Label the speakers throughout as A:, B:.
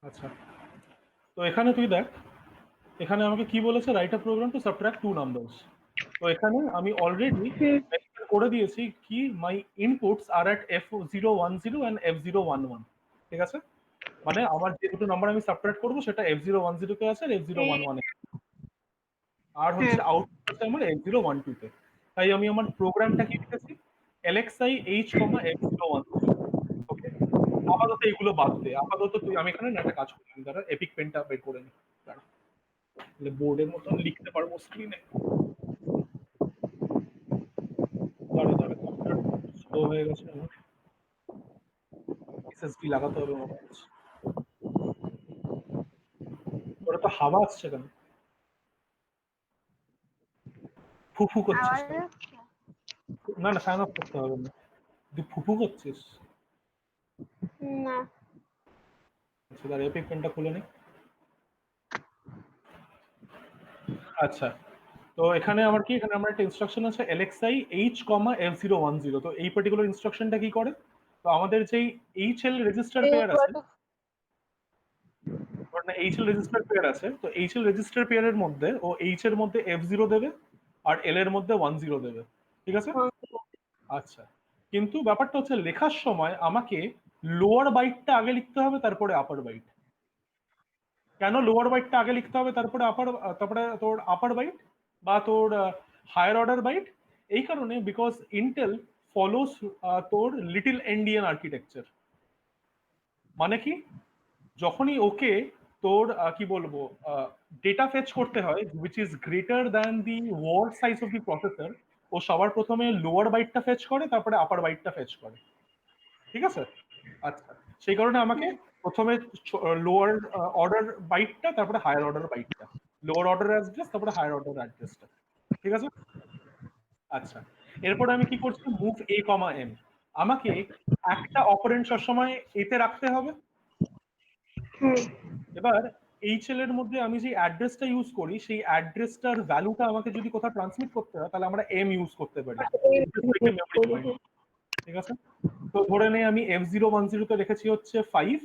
A: আচ্ছা, তো এখানে তুই দেখ, এখানে আমাকে কি বলেছে, write a program to subtract two numbers. তো এখানে আমি অলরেডি করে দিয়েছি কি my inputs are at F010 and F011, ঠিক আছে? মানে আমার যে দুটো নাম্বার আমি সাবট্রাক্ট করবো সেটা F010 তে আছে আর F011 এ, আর হচ্ছে আউটপুট আছে আমার F012 তে। তাই আমি আমার প্রোগ্রামটা কি লিখেছি, LXI H, F010। ওকে, আপাতত এগুলো বাদ দে, আপাতত তুই, আমি এখানে না একটা কাজ করি, আমি দাঁড়া এপিক পেনটা বের করে নি, দাঁড়া, বোর্ডের মতন লিখতে পারবো স্ক্রিনে। দাঁড়া দাঁড়া, কম্পিউটার স্লো হয়ে গেছে আমার, এসএসডি লাগাতে হবে মনে হচ্ছে। ওটা তো হাওয়া আসছে কেন, ফুফু করছিস
B: আওয়াজ
A: কেন?
B: হচ্ছে?
A: না না, ফ্যান অফ করতে হবে না, তুই ফুফু করছিস।
B: না।
A: আচ্ছা দাঁড়া, এপিক পেনটা খুলে নি। আচ্ছা, তো এখানে আমার কি, এখানে আমার একটা ইনস্ট্রাকশন আছে LXI H, F010। তো এই পার্টিকুলার ইনস্ট্রাকশনটা কি করে, তো আমাদের যেই HL রেজিস্টার পেয়ার আছে, ওর না HL রেজিস্টার পেয়ার আছে, তো HL রেজিস্টার পেয়ারের মধ্যে ও H এর মধ্যে F0 দেবে আর L এর মধ্যে 10 দেবে, ঠিক আছে? আচ্ছা, কিন্তু ব্যাপারটা হচ্ছে লেখার সময় আমাকে লোয়ার বাইটটা আগে লিখতে হবে তারপরে আপার বাইট। কেন লোয়ার বাইটটা আগে লিখতে হবে তারপরে তারপরে তোর আপার বাইট বা তোর হায়ার অর্ডার বাইট? এই কারণে, বিকজ ইন্টেল ফলোস তোর লিটল এন্ডিয়ান আর্কিটেকচার। মানে কি, যখনই ওকে তোর কি বলবো ডেটা ফেচ করতে হয় which is greater than the word size of the processor, ও সবার প্রথমে লোয়ার বাইটটা ফেচ করে তারপরে আপার বাইটটা ফেচ করে, ঠিক আছে? আচ্ছা, সেই কারণে আমাকে প্রথমে লোয়ার অর্ডার বাইটটা তারপরে হায়ার অর্ডার বাইটটা, লোয়ার অর্ডার অ্যাড্রেস তারপরে হায়ার অর্ডার অ্যাড্রেসটা, ঠিক আছে? আচ্ছা, এরপরে আমি কি করছি, মুভ এ কমা এম। আমাকে একটা অপারেন্ড সবসময় এতে রাখতে হবে। এবার এইচএল এর মধ্যে আমি যে অ্যাড্রেসটা ইউজ করি সেই অ্যাড্রেসটার ভ্যালুটা আমাকে যদি কোথাও ট্রান্সমিট করতে হয় তাহলে আমরা এম ইউজ করতে পারি, মেমোরি পয়েন্ট, ঠিক আছে? তো ধরে নেই আমি F010 তে রেখেছি হচ্ছে 5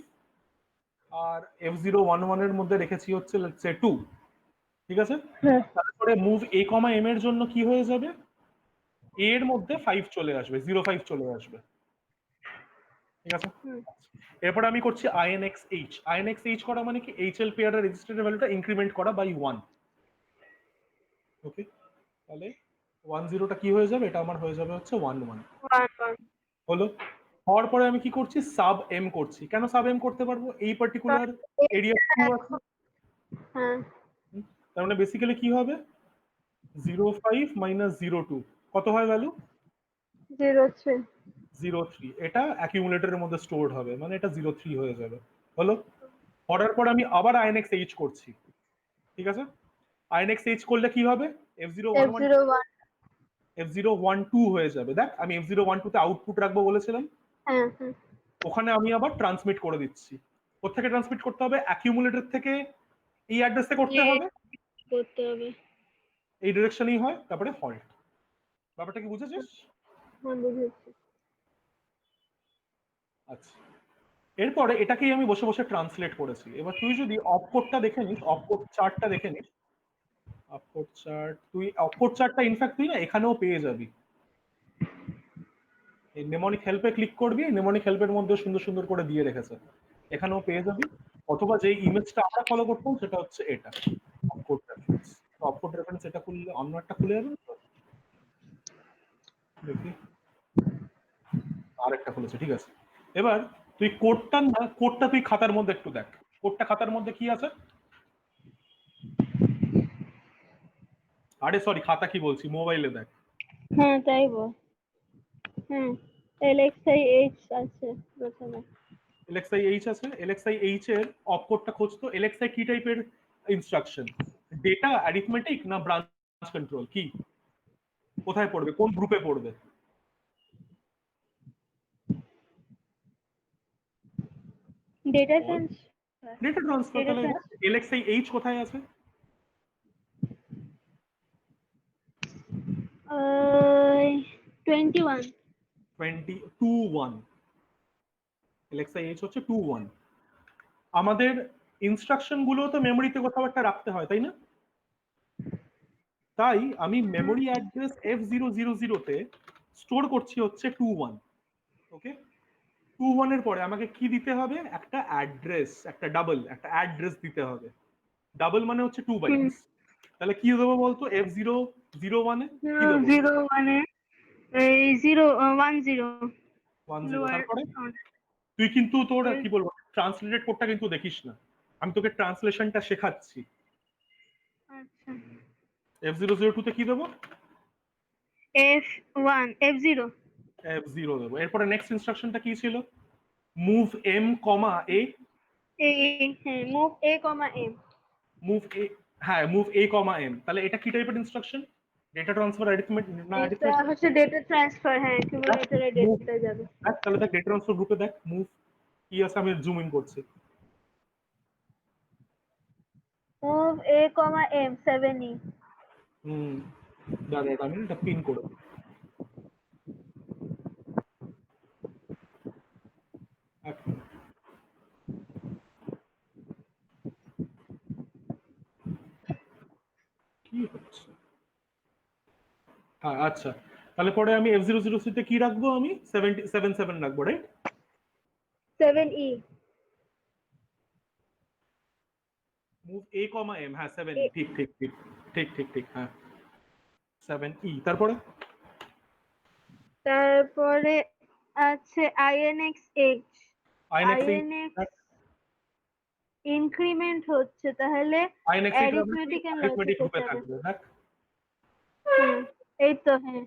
A: আর F011 এর মধ্যে রেখেছি হচ্ছে লেটস সে 2, ঠিক আছে? তারপরে মুভ এ কমা এম এর জন্য কি হয়ে যাবে, এ এর মধ্যে 5 চলে আসবে, 05 চলে আসবে, ঠিক আছে? এরপর আমি করছি INXH। INXH করা মানে কি, HL পেয়ারের রেজিস্ট্রেটের ভ্যালুটা ইনক্রিমেন্ট করা বাই 1। ওকে, তাহলে 10টা কি হয়ে যাবে, এটা আমার হয়ে যাবে হচ্ছে 11, হলো? হওয়ার পরে আমি কি করছি, সাব এম করছি। কেন সাব এম করতে পারবো, এই পার্টিকুলার এরিয়া 2 আছে।
B: হ্যাঁ,
A: তার মানে বেসিক্যালি কি হবে, 05 মাইনাস 02 কত হয় ভ্যালু,
B: 03।
A: 03। এটা অ্যাকিউমুলেটরের মধ্যে স্টোরড হবে, মানে এটা 03 হয়ে যাবে, হলো? করার পর আমি আবার INXH করছি, ঠিক আছে? INXH করলে কি হবে, F011
B: F01।
A: F012 হয়ে যাবে। দেখ, আমি F012 তে আউটপুট রাখবো বলেছিলাম,
B: হ্যাঁ হ্যাঁ।
A: ওখানে আমি আবার ট্রান্সমিট করে দিচ্ছি। কোথেকে ট্রান্সমিট করতে হবে, অ্যাকিউমুলেটর থেকে এই অ্যাড্রেসে করতে হবে,
B: করতে হবে।
A: এই ডিরেকশনেই হয়, তারপরে হল্ট। ব্যাপারটা কি বুঝেছিস?
B: হ্যাঁ, বুঝেছি।
A: আচ্ছা, এরপরে এটাকেই আমি বসে বসে ট্রান্সলেট করেছি। এবার তুই যদি অপকোডটা দেখে নিস, অপকোড চার্টটা দেখে নিস, অপকোড চার্ট, তুই অপকোড চার্টটা ইনফ্যাক্ট তুই না এখানেও পেয়ে যাবি। এই নেমনিক হেল্পে ক্লিক করবি, নেমনিক হেল্পের মধ্যে সুন্দর সুন্দর করে দিয়ে রেখেছে, এখানেও পেয়ে যাবি। অথবা যে ইমেজটা আমরা ফলো করতাম সেটা হচ্ছে এটা, অপকোড রেফারেন্স। তো অপকোড রেফারেন্স এটা খুললে অন্য একটা খুলে যাবে তো, দেখি আরেকটা খুলেছে, ঠিক আছে। এবার তুই কোডটা না, কোডটা তুই খাতার মধ্যে একটু দেখ, কোডটা খাতার মধ্যে কি আছে। আরে সরি, খাতা কি বলছি, মোবাইলে দেখ।
B: হ্যাঁ, তাই বল। হ্যাঁ, LXI H আছে প্রথমে।
A: LXI H আছে, LXI H এর অপকোডটা খোঁজ তো। LXI কি টাইপের ইনস্ট্রাকশন, ডেটা, অ্যারিথমেটিক না ব্রাঞ্চ কন্ট্রোল, কি কোথায় পড়বে, কোন গ্রুপে পড়বে?
B: ডেটা
A: বল,
B: ট্রান্সফার।
A: Data transfer.
B: ডেটা
A: তাহলে
B: ট্রান্সফার।
A: LXI H কোথায় আছে?
B: 21।
A: 21। LXI H হচ্ছে 21। আমাদের ইনস্ট্রাকশন গুলো তো মেমোরিতে কোথাও একটা রাখতে হয়, তাই না? তাই আমি মেমোরি অ্যাড্রেস F000 তে স্টোর করছি হচ্ছে 21। ওকে, 21 এর পরে আমাকে কি দিতে হবে? একটা অ্যাড্রেস, একটা ডাবল একটা অ্যাড্রেস দিতে হবে। ডাবল মানে হচ্ছে 2
B: হুম
A: বাইটস। তাহলে কি দেবো বলতো? F001 এ কি দেবো?
B: 0 0 1 এই 0 1 0
A: 10।
B: লোয়ার।
A: তারপরে তুই কিন্তু তোর কি বলবো ট্রান্সলেটেড কোডটা কিন্তু দেখিস না, আমি তোকে ট্রান্সলেশনটা শেখাচ্ছি।
B: আচ্ছা
A: F002 তে কি দেবো?
B: F1 F0
A: F0 দেবো। এরপরে নেক্সট ইনস্ট্রাকশনটা কি ছিল? মুভ এম কমা এ।
B: হ্যাঁ মুভ A, M
A: মুভ এ, হ্যাঁ মুভ এ কমা এম। তাহলে এটা কি টাইপের ইনস্ট্রাকশন? ডেটা ট্রান্সফার অ্যারিথমেটিক না
B: এটা
A: অ্যারিথমেটিক?
B: হচ্ছে ডেটা ট্রান্সফার, হ্যাঁ কিউমুলেটরে
A: মুভ,
B: ডেটা যাবে।
A: দেখ তাহলে দেখ ডেটা ট্রান্সফার গ্রুপে দেখ মুভ কি আছে, আমি জুম ইন করছি।
B: মুভ A, M 7E
A: হুম, দাঁড়া এটা আমি এটা পিন করে দিই। এক মিনিট। কি হচ্ছে? হ্যাঁ আচ্ছা, তাহলে পরে আমি F003 তে কি রাখবো? আমি 77 রাখবো, রাইট?
B: 7E
A: মুভ এ কমা এম, হ্যাঁ 7E, ঠিক ঠিক ঠিক ঠিক ঠিক ঠিক হ্যাঁ 7E। তারপরে
B: তারপরে আছে INX
A: INX এ
B: INX ইনক্রিমেন্ট হচ্ছে, তাহলে
A: INX এ
B: অ্যারিথমেটিক এন্ড
A: অ্যারিথমেটিক
B: লজিকে
A: গ্রুপে
B: যাবে।
A: থাকবে, দেখ
B: হ্যাঁ এই তো, হ্যাঁ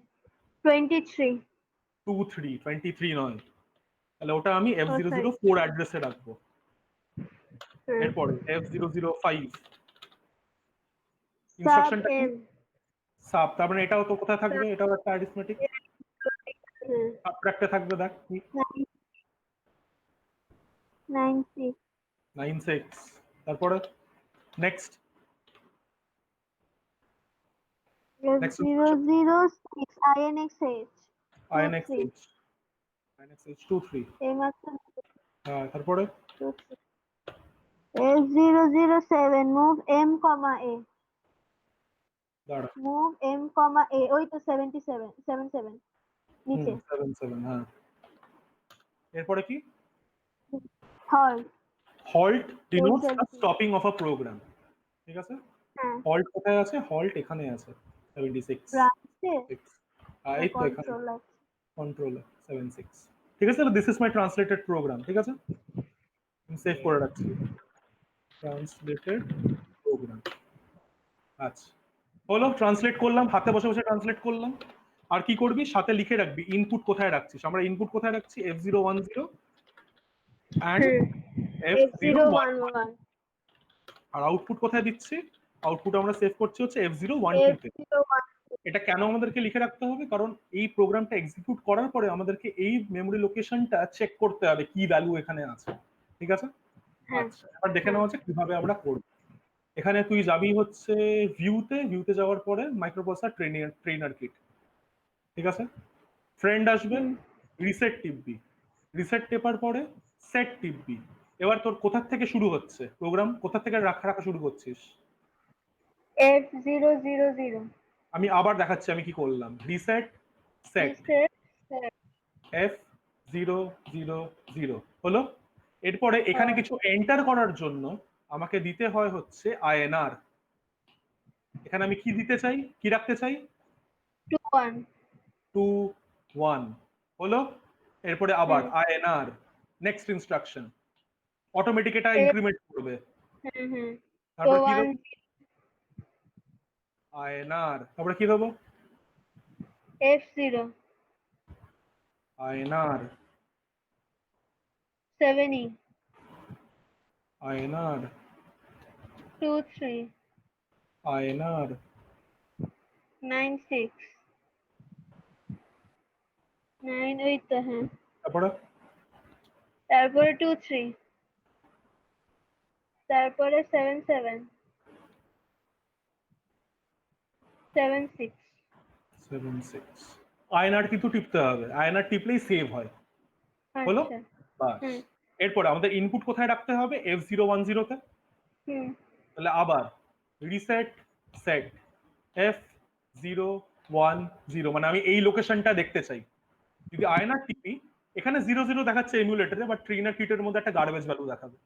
B: 23
A: 23 নয়, তাহলে ওটা আমি
B: ও সরি
A: F004 অ্যাড্রেসে রাখবো।
B: হ্যাঁ
A: এরপরে F005
B: সাব
A: ইনস্ট্রাকশনটা কি?
B: এম
A: সাব, তার মানে এটাও তো কোথায় থাকবে? এটাও একটা অ্যারিথমেটিক
B: হ্যাঁ
A: সাবট্রাক্টে থাকবে, দেখ কি
B: 96
A: 96। তারপরে next next
B: F006 INXH
A: INXH
B: 23
A: INXH 23
B: এই মাত্র
A: হ্যাঁ তারপরে
B: 23 F007 মুভ M, A
A: দাঁড়া
B: মুভ M, A ওই তো 77 77 নিচে
A: 77 হ্যাঁ। এরপরে কি?
B: Halt
A: halt denotes the
B: 470
A: stopping of a program, ঠিক আছে?
B: হ্যাঁ
A: হল্ট কোথায় আছে? হল্ট এখানে আছে 76।
B: ব্রাঞ্চে
A: এই তো এখানে
B: কন্ট্রোল আছে।
A: কন্ট্রোল 76, ঠিক আছে? তাহলে this is my translated program, ঠিক আছে? আমি সেভ করে রাখছি ট্রান্সলেটেড প্রোগ্রাম। আচ্ছা, হলো ট্রান্সলেট করলাম, হাতে বসে বসে ট্রান্সলেট করলাম। আর কি করবি? সাথে লিখে রাখবি ইনপুট কোথায় রাখছিস। আমরা ইনপুট কোথায় রাখছি? F010 and
B: hmm
A: F011।
B: F011
A: R output কোথায় দিচ্ছি? আউটপুট আমরা সেভ করছি হচ্ছে F012 তে।
B: F012
A: এটা কেন আমাদেরকে লিখে রাখতে হবে? কারণ এই প্রোগ্রামটা এক্সিকিউট করার পরে আমাদেরকে এই মেমোরি লোকেশনটা চেক করতে হবে কি ভ্যালু এখানে আছে, ঠিক আছে?
B: হ্যাঁ
A: আচ্ছা, এবার দেখে
B: হ্যাঁ
A: নেওয়া হচ্ছে কিভাবে আমরা করব। এখানে তুই যাবি হচ্ছে ভিউতে যাওয়ার পরে মাইক্রোপ্রসেসর ট্রেনার কিট, ঠিক আছে? ফ্রেন্ড আসবে,
B: হুম
A: রিসেট টিপবি, রিসেট টেপার পরে সেট টিপবি। এবার তোর কোথা থেকে শুরু হচ্ছে প্রোগ্রাম? কোথা থেকে রাখা রাখা শুরু করছিস?
B: F000
A: আমি আবার দেখাচ্ছি আমি কি করলাম। রিসেট সেট
B: reset
A: F000 হলো। এরপরে এখানে কিছু এন্টার করার জন্য আমাকে দিতে হয় হচ্ছে INR। এখানে আমি কি দিতে চাই, কি রাখতে চাই?
B: 21
A: 21 হলো। এরপরে আবার
B: হুম
A: INR, নেক্সট ইনস্ট্রাকশন অটোমেটিক এটা
B: F
A: ইনক্রিমেন্ট করবে।
B: হুম হুম তো
A: তারপরে কি দেবো?
B: 1
A: INR, তারপরে কি দেবো?
B: F0
A: INR
B: 7E
A: INR
B: 23
A: INR
B: 96 9 ওই তো হ্যাঁ।
A: তারপরে
B: তারপরে 23 তারপরে 77 76
A: 76। INR কিন্তু টিপতে হবে, INR টিপলেই সেভ হয়, হলো।
B: আচ্ছা
A: বাস,
B: হুম
A: এরপরে আমাদের ইনপুট কোথায় রাখতে হবে, F010 তে।
B: হুম
A: তাহলে আবার রিসেট সেট F010, মানে আমি এই লোকেশনটা দেখতে চাই। যদি আয়নার টিপি, এখানে 00 দেখাচ্ছে এমুলেটরে, বাট ট্রিনার কিটের মধ্যে একটা গার্বেজ ভ্যালু দেখাবে।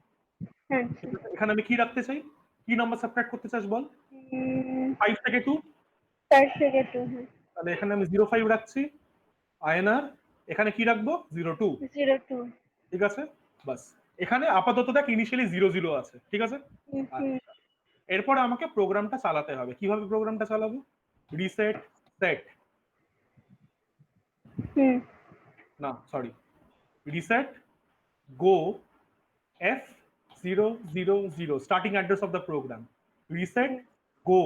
B: আচ্ছা
A: এখানে আমি কি রাখতে চাই, কি নাম্বার সাবট্রাক্ট করতে চাস বল?
B: উম,
A: 5 থেকে 2,
B: 4 থেকে 2 হ্যাঁ
A: তাহলে এখানে আমি 05 রাখছি। আয়নার এখানে কি রাখবো, 02।
B: 02
A: ঠিক আছে, বাস। এখানে আপাতত দেখ ইনিশিয়ালি 00 আছে, ঠিক আছে।
B: হুম হুম
A: আচ্ছা, এরপরে আমাকে প্রোগ্রামটা চালাতে হবে। কিভাবে প্রোগ্রামটা চালাবো, রিসেট সেট,
B: হুম
A: না sorry, reset go F000, starting address of the program. Reset
B: hmm
A: go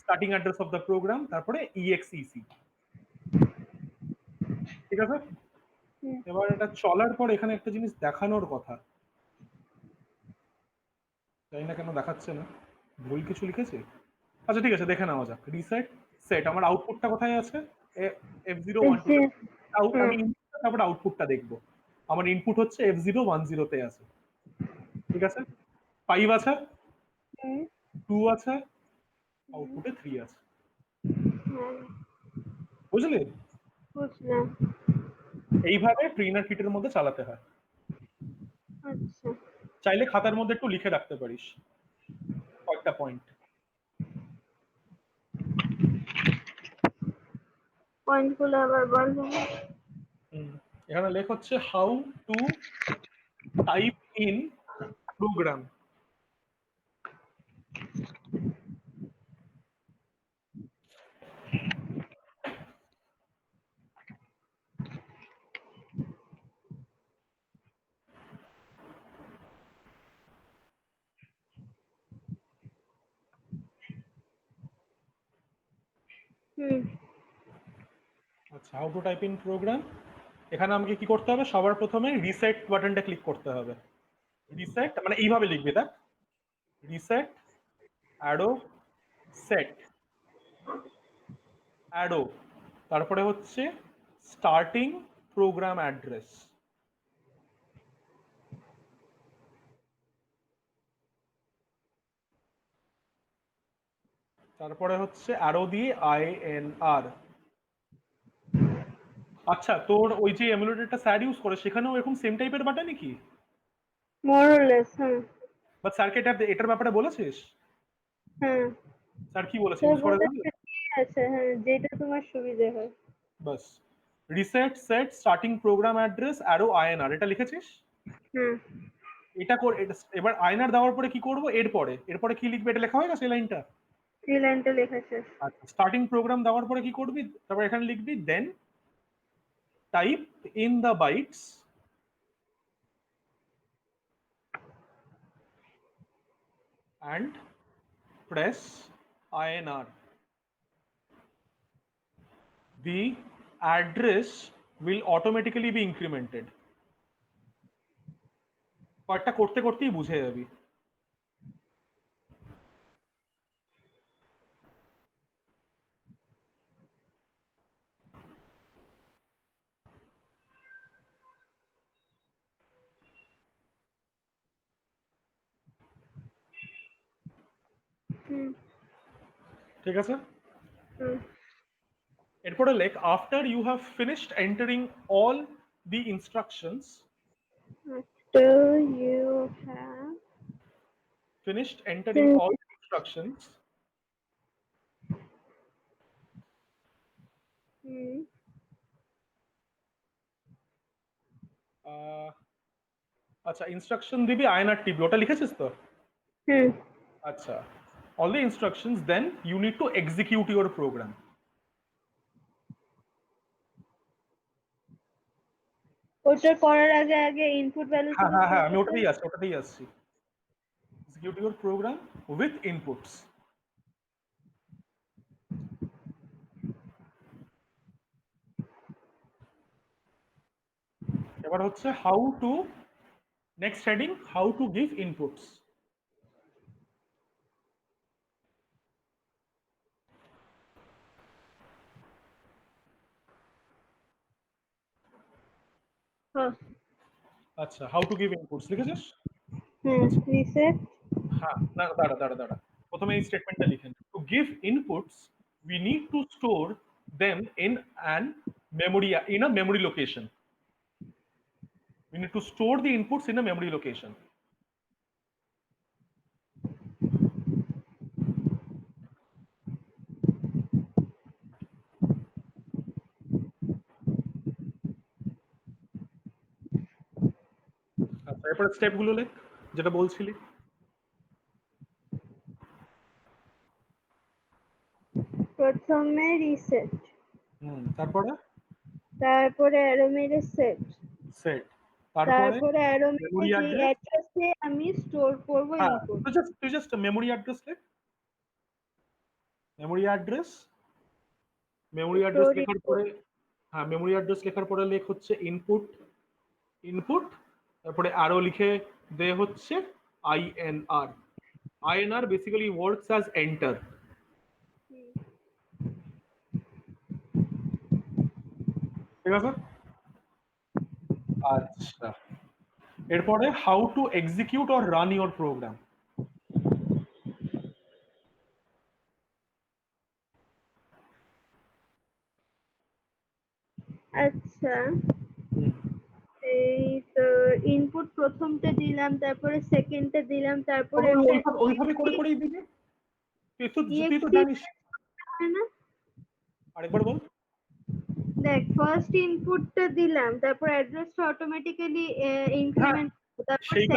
A: starting address of the program, তারপরে EXEC। ঠিক আছে,
B: হুম
A: এবার এটা চলার পর এখানে একটা জিনিস দেখানোর কথা, জানি না কেন দেখাচ্ছে না, ভুল কিছু লিখেছে। আচ্ছা ঠিক আছে, দেখে নেওয়া যাক। রিসেট সেট, আমার আউটপুটটা কোথায় আছে, F012।
B: হুম
A: আমি তারপরে আউটপুটটা দেখবো। আমার ইনপুট হচ্ছে F010 তে আছে, ঠিক আছে। 5 আছে,
B: হুম
A: 2 আছে, আউটপুটে 3 আছে।
B: হ্যাঁ
A: বুঝলি?
B: বুঝলাম
A: এইভাবে ট্রিনার কিটের মধ্যে চালাতে হয়।
B: আচ্ছা
A: চাইলে খাতার মধ্যে একটু লিখে রাখতে পারিস কয়েকটা পয়েন্ট।
B: পয়েন্টগুলো আবার বলবো
A: এখানে লেখ হচ্ছে how to type in program.
B: হুম
A: আচ্ছা, how to type in program. এখানে আমাকে কি করতে হবে, সবার প্রথমে রিসেট বাটনটা ক্লিক করতে হবে। রিসেট মানে এইভাবে লিখবি, দেখ, রিসেট অ্যাডো সেট অ্যাডো, তারপরে হচ্ছে স্টার্টিং প্রোগ্রাম অ্যাড্রেস, তারপরে হচ্ছে অ্যারো দিয়ে INR। আচ্ছা, তোর ওই যে এমুলেটরটা স্যার ইউজ করে সেখানেও এরকম সেম টাইপের বাটনই কি,
B: মোর অর লেস হ্যাঁ
A: বা স্যারকে এটার ব্যাপারে বলেছিস?
B: হ্যাঁ
A: স্যার কি বলেছে,
B: স্যার
A: ইউজ করে দেখবে?
B: বলেছে ঠিক আছে হ্যাঁ যেটা তোমার সুবিধে হয়
A: বাস, reset set starting program address arrow INR, এটা লিখেছিস?
B: হুম
A: এবার আয়নার দেওয়ার পরে কি করব, এরপরে কি লিখবে, এটা লেখা হয়ে গেছে এই লাইনটা।
B: এই লাইনটা লেখা শেষ
A: আচ্ছা, স্টার্টিং প্রোগ্রাম দেওয়ার পরে কি করবি, তারপর এখানে লিখবি then type in the bytes and press INR, the address will automatically be incremented। পার্টটা করতে করতেই বুঝে যাবি।
B: হুম
A: ঠিক আছে,
B: হুম
A: এরপরে লেখ after you have finished entering all the instructions,
B: after you have
A: finished entering all
B: finished
A: the instructions,
B: hmm
A: ah, আচ্ছা ইনস্ট্রাকশন দিবি আয়নার টিপি, ওটা লিখেছিস তো?
B: হুম
A: আচ্ছা, all the instructions, then you need to execute your program।
B: ওটা করার আগে আগে ইনপুট ভ্যালু
A: হ্যাঁ
B: গুলো
A: হ্যাঁ
B: পুট
A: হ্যাঁ, আমি
B: করতে
A: ওটাতেই
B: হবে?
A: আসছি, execute your program with inputs। এবার হচ্ছে how to, next heading, how to give inputs.
B: হ্যাঁ
A: আচ্ছা, হাউ টু গিভ ইনপুটস লিখেছিস?
B: রিসেট।
A: হ্যাঁ, না দাঁড়া। প্রথমে এই স্টেটমেন্টটা লিখেন। To give inputs we need to store them an memory in a memory location. We need to store the inputs in a memory location. আচ্ছা, এরপরে স্টেপ গুলো লেখ যেটা বলছিলি।
B: প্রথমে রিসেট,
A: তারপরে
B: তারপরে অ্যারো মেরে সেট,
A: সেট, তারপরে
B: তারপরে অ্যারো মেরে
A: মেমোরি
B: যে
A: অ্যাড্রেস।
B: অ্যাড্রেসে আমি স্টোর করব
A: হ্যাঁ,
B: ইনপুট।
A: তুই জাস্ট মেমোরি অ্যাড্রেস লেখ। মেমোরি অ্যাড্রেস
B: স্টোর
A: লেখার পরে, হ্যাঁ মেমোরি অ্যাড্রেস লেখার পরে লেখ হচ্ছে ইনপুট, তারপরে আরো লিখে দে হচ্ছে INR. INR basically works as enter. ঠিক আছে? আচ্ছা, এরপরে how to execute or run your program.
B: আচ্ছা, এই তো ইনপুট প্রথমটা দিলাম, তারপরে সেকেন্ডটা দিলাম, তারপরে
A: ওইভাবে করেই দিবি। তুই তো
B: exe
A: জানিস।
B: না।
A: আরেকবার বল।
B: দেখ, ফার্স্ট ইনপুটটা দিলাম, তারপর অ্যাড্রেসটা অটোমেটিক্যালি
A: হ্যাঁ,
B: ইনক্রিমেন্ট, তারপর সেকেন্ড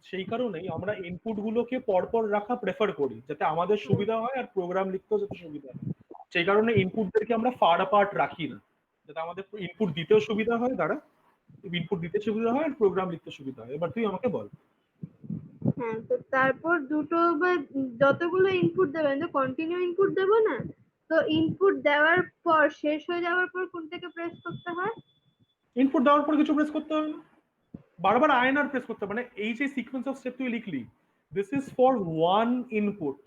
A: সেই কারণেই আমরা ইনপুট গুলোকে পরপর রাখা প্রেফার করি, যাতে আমাদের সুবিধা হয় আর প্রোগ্রাম লিখতেও যাতে সুবিধা হয়। সেই কারণে ইনপুটদেরকে আমরা ফার অ্যাপার্ট রাখি না, যাতে আমাদের ইনপুট দিতেও সুবিধা হয়, ইনপুট দিতে সুবিধা হয় আর প্রোগ্রাম লিখতে সুবিধা হয়। এবার তুই আমাকে বল।
B: হ্যাঁ, তো তারপর দুটো বা যতগুলো ইনপুট দেবেন, তো কন্টিনিউ ইনপুট দেবো না, তো ইনপুট দেওয়ার পর শেষ হয়ে যাওয়ার পর কোনটাকে প্রেস করতে হয়?
A: ইনপুট দেওয়ার পর কিছু প্রেস করতে হবে না, বারবার আইএনআর প্রেস করতে হবে। মানে এই যে সিকোয়েন্স অফ স্টেপ তুই লিখলি, this is for one input,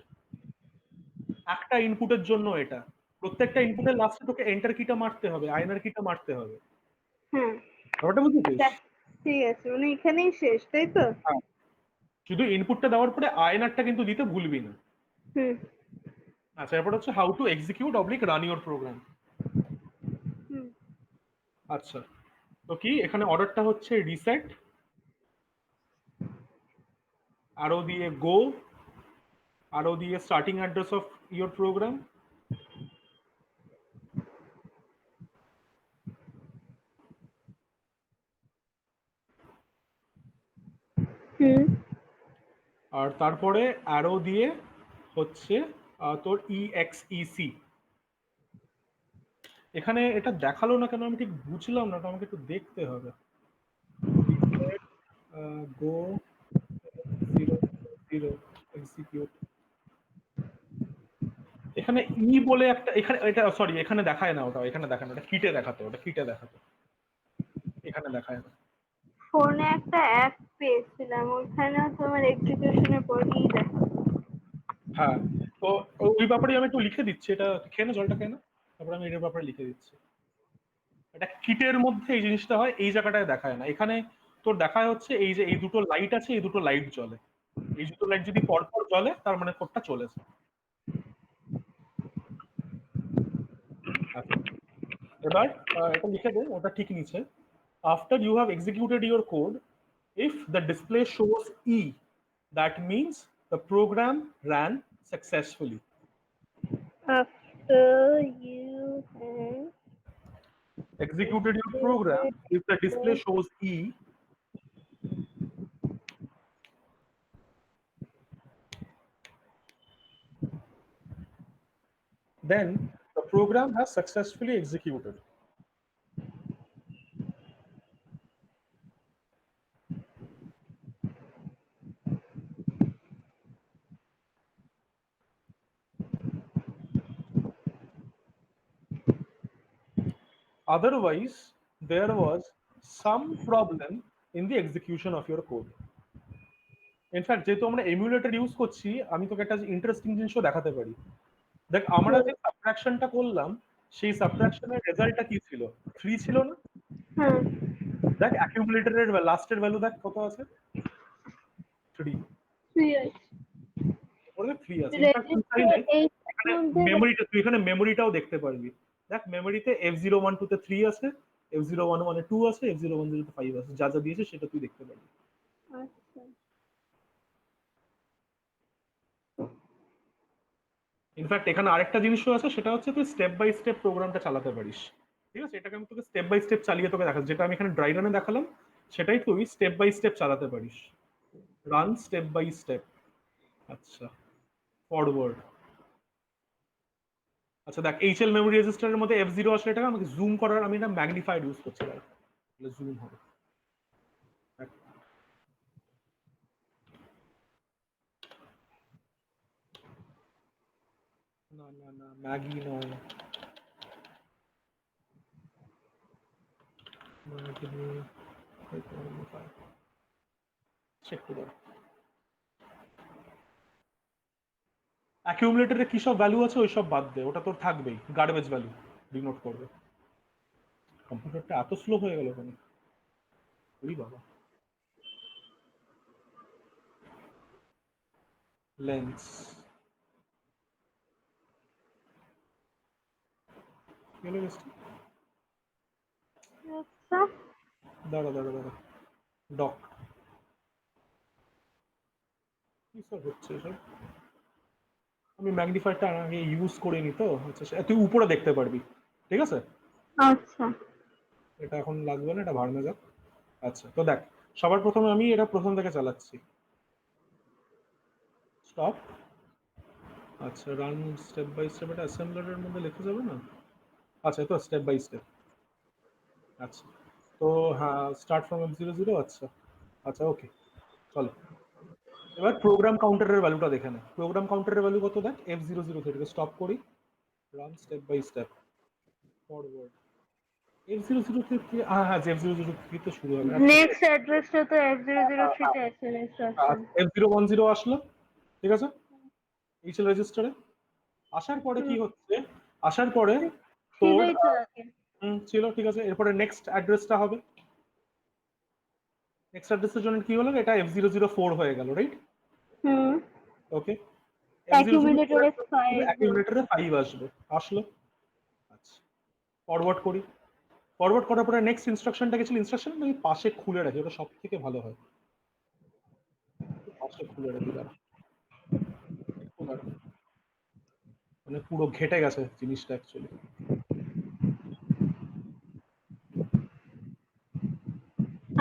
A: একটা ইনপুটের জন্য এটা। প্রত্যেকটা ইনপুটের লাস্টে তোকে এন্টার কিটা মারতে হবে, আইএনআর কিটা মারতে হবে।
B: হ্যাঁ,
A: ব্যাপারটা বুঝেছিস?
B: ঠিক আছে, মানে এখানেই শেষ, তাই তো?
A: হ্যাঁ, শুধু ইনপুটটা দেওয়ার পরে আইএনআরটা কিন্তু দিতে ভুলবি না।
B: হুম
A: আচ্ছা, এরপর হচ্ছে how to execute oblique run your program.
B: হুম
A: আচ্ছা, তো কি এখানে অর্ডারটা হচ্ছে রিসেট, আরো দিয়ে গো, আরো দিয়ে starting address of your program,
B: হুম
A: আর তারপরে অ্যারো দিয়ে হচ্ছে তোর ইএক্সইসি। এখানে এটা দেখালো না কেন আমি ঠিক বুঝলাম না, তো আমাকে একটু দেখতে হবে। রিসেট গো 0 এক্সিকিউট। এখানে ই বলে একটা, এখানে এটা সরি এখানে দেখায় না, এখানে দেখায় না, ওটা কিটে দেখাতো, এখানে দেখায় না।
B: ফোনে একটা অ্যাপ পেয়েছিলাম, ওখানেও তোমার এক্সিকিউশনের পর দেখো।
A: হ্যাঁ, তো ওই ব্যাপারে আমি একটু লিখে দিচ্ছি। এটা খেয়ে না, জলটা খেয়ে না, তারপরে আমি এটার ব্যাপারে লিখে দিচ্ছি। এটা কিটের মধ্যে এই জিনিসটা হয়, এই জায়গাটায় দেখায় না। এখানে তোর দেখায় হচ্ছে এই যে এই দুটো লাইট আছে, এই দুটো লাইট জ্বলে, এই দুটো লাইট যদি পরপর জ্বলে তার মানে কোডটা চলেছে। আচ্ছা, এবার এটা লিখে দে ওটা ঠিক নিচে। After you have executed your code, if the display shows E, that means the program ran successfully.
B: After you have
A: Executed your program,
B: executed
A: if the display
B: your
A: shows E, then the program has successfully executed. Otherwise, there was some problem in the execution of your code. In fact যেহেতু আমরা emulator use করছি, আমি তোকে একটা interesting জিনিসও দেখাতে পারি। দেখ, আমরা যে সাবট্রাকশনটা করলাম, সেই সাবট্রাকশনের রেজাল্টটা কি ছিল? 3 ছিল না?
B: হ্যাঁ
A: দেখ অ্যাকিউমুলেটরের লাস্টের ভ্যালু দেখ কত আছে 3
B: 3 আছে
A: ওরে 3 আছে ইনফ্যাক্ট তুই
B: রেজিস্টার
A: চাইলে
B: এই
A: এখানে
B: মধ্যে
A: মেমোরিটা তুই এখানে মেমোরিটাও দেখতে পারবি দেখ মেমোরিতে F012 তে 3 আছে F011 এ 2 আছে F010 তে 5 আছে যা যা দিয়েছে সেটা তুই দেখতে পারবি
B: আচ্ছা
A: ইনফ্যাক্ট এখানে আরেকটা জিনিসও আছে সেটা হচ্ছে তুই স্টেপ বাই স্টেপ প্রোগ্রামটা চালাতে পারিস ঠিক আছে এটাকে আমি তোকে স্টেপ বাই স্টেপ চালিয়ে তোকে দেখাচ্ছি যেটা আমি এখানে ড্রাই রানে দেখালাম সেটাই তুই স্টেপ বাই স্টেপ চালাতে পারিস রান স্টেপ বাই স্টেপ আচ্ছা ফরওয়ার্ড আচ্ছা দেখ এইচএল মেমোরি রেজিস্টারের মধ্যে F0 আসলে এটাকে আমাকে জুম করার আমি এটা ম্যাগনিফাইড ইউজ করছি তাহলে জুম হবে দেখ, না না না ম্যাগি নয় চেক করে অ্যাকিউমুলেটরে কি সব ভ্যালু আছে ওই সব বাদ দে ওটা তোর থাকবেই গার্বেজ ভ্যালু ডিনোট করবে কম্পিউটারটা এত স্লো হয়ে গেল কেন ওই বাবা লেন্স গেল গেছে
B: আচ্ছা
A: দাঁড়া দাঁড়া দাঁড়া ডক কি সব হচ্ছে এসব আমি ম্যাগনিফায়ারটা আগে ইউজ করিনি তো আচ্ছা তুই উপরে দেখতে পারবি ঠিক আছে
B: আচ্ছা
A: এটা এখন লাগবে না এটা ভাড়না যাক আচ্ছা তো দেখ সবার প্রথমে আমি এটা প্রথম থেকে চালাচ্ছি স্টপ আচ্ছা রান স্টেপ বাই স্টেপ এটা অ্যাসেম্বলারের মধ্যে লিখে যাবে না আচ্ছা তো স্টেপ বাই স্টেপ আচ্ছা তো হ্যাঁ স্টার্ট ফ্রম F00 আচ্ছা আচ্ছা ওকে চলো এবার প্রোগ্রাম কাউন্টারের ভ্যালুটা দেখে না প্রোগ্রাম কাউন্টারের ভ্যালু কত দেখ F00 থেকে স্টপ করি run step by step forward F00 থেকে হ্যাঁ F00 থেকে তো শুরু হবে
B: নেক্সট অ্যাড্রেসটা তো F003 তে আছে নেক্সট অপশন
A: F010 আসলো ঠিক আছে এইচএল রেজিস্টারে আসার পরে কি হচ্ছে আসার পরে তোর
B: ছিলই তো আগে
A: ছিল ঠিক আছে এরপরে নেক্সট অ্যাড্রেসটা হবে নেক্সট অ্যাড্রেসের জন্য কি হলো এটা F004 হয়ে গেল রাইট
B: হুম
A: ওকে
B: অ্যাকিউমুলেটরে 5
A: অ্যাকিউমুলেটরে 5 আসবে আসলো আচ্ছা ফরওয়ার্ড করি ফরওয়ার্ড করার পরে নেক্সট ইনস্ট্রাকশনটা কি ছিল ইনস্ট্রাকশন আমি পাশে খুলে রাখি ওটা সব থেকে ভালো হয় পাশে খুলে রাখি দাঁড়া একটু দাঁড়া। মানে পুরো ঘেটে গেছে জিনিসটা অ্যাকচুয়ালি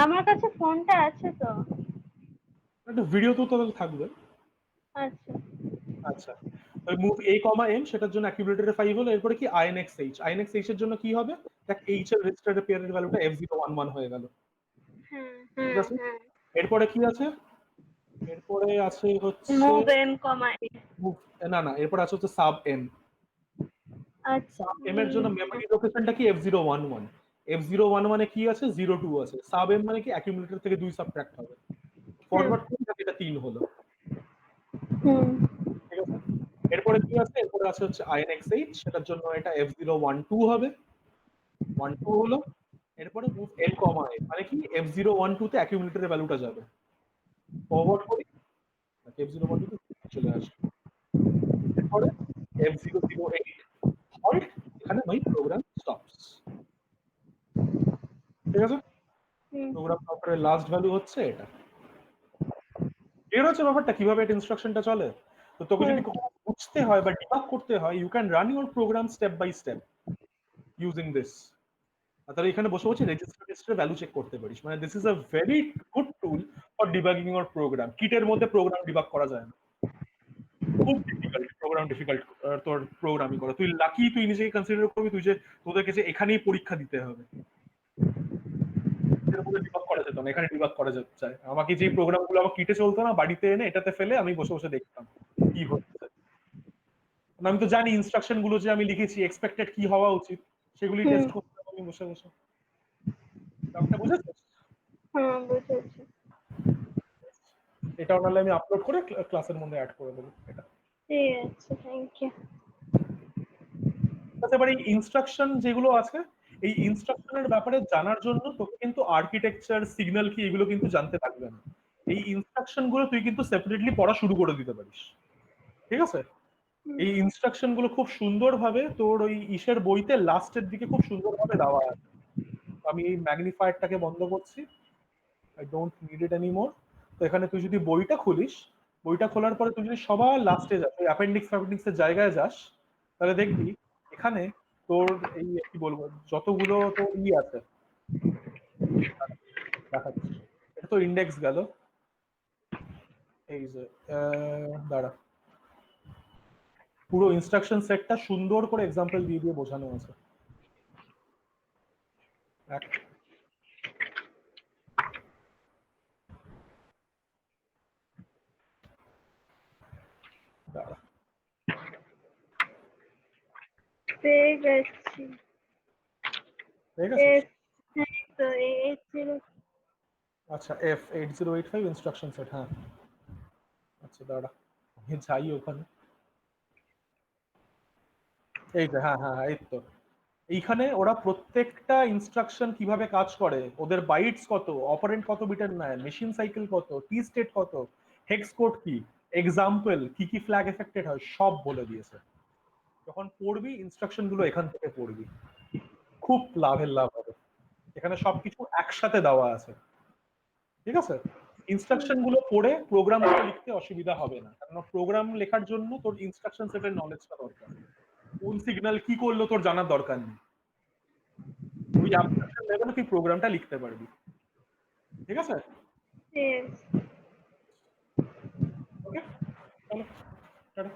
B: আমার কাছে ফোনটা আছে তো
A: একটা ভিডিও তো তাহলে থাকবে
B: আচ্ছা
A: আচ্ছা ওই মুভ a কমা m সেটার জন্য অ্যাকিউমুলেটরে 5 হলো এরপরে কি inxh এর জন্য কি হবে দেখ h এর রেজিস্টারের পেয়ারের ভ্যালুটা F011 হয়ে গেল
B: হ্যাঁ
A: ঠিক
B: হ্যাঁ
A: আছে
B: হ্যাঁ
A: এরপরে কি আছে এরপরে আছে হচ্ছে
B: মুভ এম কমা এ
A: move- না না এরপরে আছে হচ্ছে সাব m
B: আচ্ছা
A: সাব m এর জন্য মেমরি লোকেশনটা কি F011 F011 এ কি আছে 02 আছে সাব m মানে কি অ্যাকিউমুলেটর থেকে 2 সাবট্রাক্ট হবে ফরওয়ার্ড করে দেখ এটা 3 হলো
B: হুম
A: ঠিক আছে এরপরে কি আছে এরপরে আছে হচ্ছে inxh সেটার জন্য এটা F012 হবে 12 হলো এরপরে মুভ l কমা a মানে কি F012 তে অ্যাকিউমুলেটরের ভ্যালুটা যাবে ফরওয়ার্ড করি F012 তে চলে আসবে এরপরে F008 হল্ট এখানে মাই প্রোগ্রাম স্টপস ঠিক আছে
B: হুম
A: প্রোগ্রাম কাউন্টারের লাস্ট ভ্যালু হচ্ছে এটা এর হচ্ছে ব্যাপারটা কিভাবে এটা ইনস্ট্রাকশনটা চলে তো তোকে যদি কখনো বুঝতে হয় বা ডিবাগ করতে হয় you can run your program step by step using this তাহলে এখানে বসে বসে রেজিস্টার ভ্যালু চেক করতে পারিস মানে this is a very good tool for debugging your program কিটের মধ্যে প্রোগ্রাম ডিবাগ করা যায় না খুব ডিফিকাল্ট প্রোগ্রাম ডিফিকাল্ট তোর প্রোগ্রামিং করা তুই লাকি তুই নিজেকে কনসিডার করবি তুই যে তোদেরকে যে এখানেই পরীক্ষা দিতে হবে এর মধ্যে ডিবাগ করা যেত না এখানে ডিবাগ করা যায় আমাকে যে প্রোগ্রাম গুলো আমার কিটে চলতো না বাড়িতে এনে এটাতে ফেলে আমি বসে বসে দেখতাম কি হচ্ছে আমি তো জানি ইনস্ট্রাকশন গুলো যে আমি লিখেছি এক্সপেক্টেড কি হওয়া উচিত সেগুলি
B: হুম
A: টেস্ট করতাম আমি বসে বসে ব্যাপারটা বুঝেছিস
B: হ্যাঁ বুঝেছি
A: এটা নাহলে আমি আপলোড করে ক্লাসের মধ্যে অ্যাড করে দেবো এটা
B: ঠিক আছে থ্যাংক ইউ
A: আচ্ছা এবার এই ইনস্ট্রাকশন যেগুলো আছে এই ইনস্ট্রাকশনের ব্যাপারে জানার জন্য তোকে কিন্তু আর্কিটেকচার, সিগন্যাল কি এগুলো কিন্তু জানতে লাগবে না। এই ইনস্ট্রাকশন গুলো তুই কিন্তু সেপারেটলি পড়া শুরু করে দিতে পারিস। ঠিক আছে? এই ইনস্ট্রাকশন গুলো খুব সুন্দরভাবে তোর ওই ইসের বইতে লাস্টের দিকে খুব সুন্দরভাবে দেওয়া আছে। আমি এই ম্যাগনিফায়ারটাকে বন্ধ করছি। I don't need it anymore. তো এখানে তুই যদি বইটা খুলিস, বইটা খোলার পরে তুই যদি সবার লাস্টে যাস, ওই অ্যাপেন্ডিক্স এর জায়গায় যাস, তাহলে দেখবি এখানে তোর এই কি বলবো যতগুলো তোর আছে দেখাচ্ছি। এটা তো ইন্ডেক্স গেল। এই যে দাঁড়া, পুরো ইনস্ট্রাকশন সেটটা সুন্দর করে এক্সাম্পল দিয়ে দিয়ে বোঝানো আছে। এক দাঁড়া,
B: পেয়ে গেছি।
A: ঠিক আছে।
B: তো এই ছিল।
A: আচ্ছা, F8085 ইনস্ট্রাকশন সেট, হ্যাঁ। আচ্ছা দাঁড়া, আমি যাই ওখানে। এই যে, হ্যাঁ হ্যাঁ হ্যাঁ, এই তো। এইখানে ওরা প্রত্যেকটা ইনস্ট্রাকশন কিভাবে কাজ করে, ওদের বাইটস কত, অপারেন্ট কত বিটের নেয়, মেশিন সাইকেল কত, টি স্টেট কত, হেক্স কোড কি, এক্সাম্পল কি কি ফ্ল্যাগ এফেক্টেড হয়, সব বলে দিয়েছে। যখন পড়বি ইনস্ট্রাকশন গুলো এখান থেকে পড়বি, খুব লাভের লাভ হবে। এখানে সবকিছু একসাথে দেওয়া আছে। ঠিক আছে? ইনস্ট্রাকশন গুলো পড়ে প্রোগ্রাম গুলো লিখতে অসুবিধা হবে না, কারণ প্রোগ্রাম লেখার জন্য তোর ইনস্ট্রাকশন সেটের নলেজটা দরকার। কোন সিগন্যাল কি করলো তোর জানার দরকার নেই। ওই অ্যাপ্লিকেশন লেভেলে তুই প্রোগ্রামটা লিখতে পারবি। ঠিক আছে?
B: Yes.
A: ওকে, চলো, টাটা।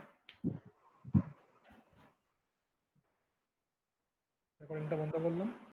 A: রেকর্ডিংটা বন্ধ করলাম।